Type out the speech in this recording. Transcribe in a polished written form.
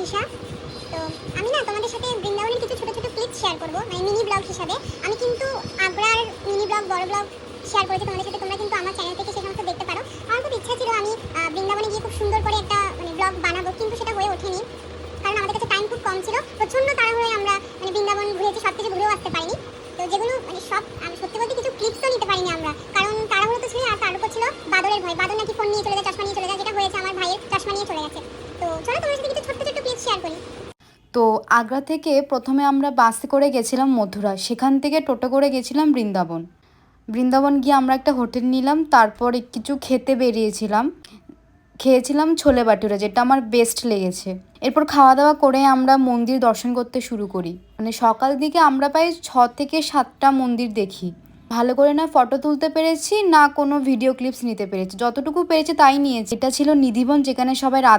তৃষা। তো আমি না তোমাদের সাথে বৃন্দাবনের কিছু ছোট ছোট ক্লিপ শেয়ার করব, মানে মিনি ব্লগ হিসাবে। আমি কিন্তু আগ্রার মিনি ব্লগ, বড় ব্লগ শেয়ার করেছি তোমাদের সাথে। তোমরা কিন্তু আমার চ্যানেল থেকে সেই সমস্ত দেখতে পারো। আমার খুব ইচ্ছা ছিল আমি বৃন্দাবনে গিয়ে খুব সুন্দর করে একটা মানে ব্লগ বানাবো, কিন্তু সেটা হয়ে ওঠেনি, কারণ আমাদের কাছে টাইম খুব কম ছিল। প্রচণ্ড তাড়াহুড়োয় আমরা মানে বৃন্দাবন ঘুরেছি, সব কিছু ঘুরেও আসতে পারিনি। তো যেগুলো মানে সব আমি সত্যি বলতে কিছু ক্লিপসও নিতে পারিনি আমরা, কারণ তাড়াহুড়ো তো ছিল। আর তার উপর ছিল বাদরের ভয়, বাদর নাকি ফোন নিয়ে চলে যায়, চশমা নিয়ে চলে যায়, যেটা হয়েছে আমার ভাইয়ের চশমা নিয়ে চলে গেছে। তো চলো তোমার সাথে কিছু ছোট্ট ছোট্ট ক্লিপ শেয়ার করি। তো আগ্রা থেকে প্রথমে আমরা বাসে করে গেছিলাম মথুরা, সেখান থেকে টোটো করে গেছিলাম বৃন্দাবন। বৃন্দাবন গিয়ে আমরা একটা হোটেল নিলাম, তারপর কিছু খেতে বেরিয়েছিলাম। খেয়েছিলাম ছোলে বাটুরা, যেটা আমার বেস্ট লেগেছে। এরপর খাওয়া দাওয়া করে আমরা মন্দির দর্শন করতে শুরু করি। মানে সকাল দিকে আমরা প্রায় 6 থেকে 7টা মন্দির দেখি। ভালো করে না ফটো তুলতে পেরেছি, না কোনো ভিডিও ক্লিপস নিতে পেরেছি। যতটুকু পেরেছি তাই নিয়েছি। এটা ছিল নিধিবন, যেখানে সবাই রাধে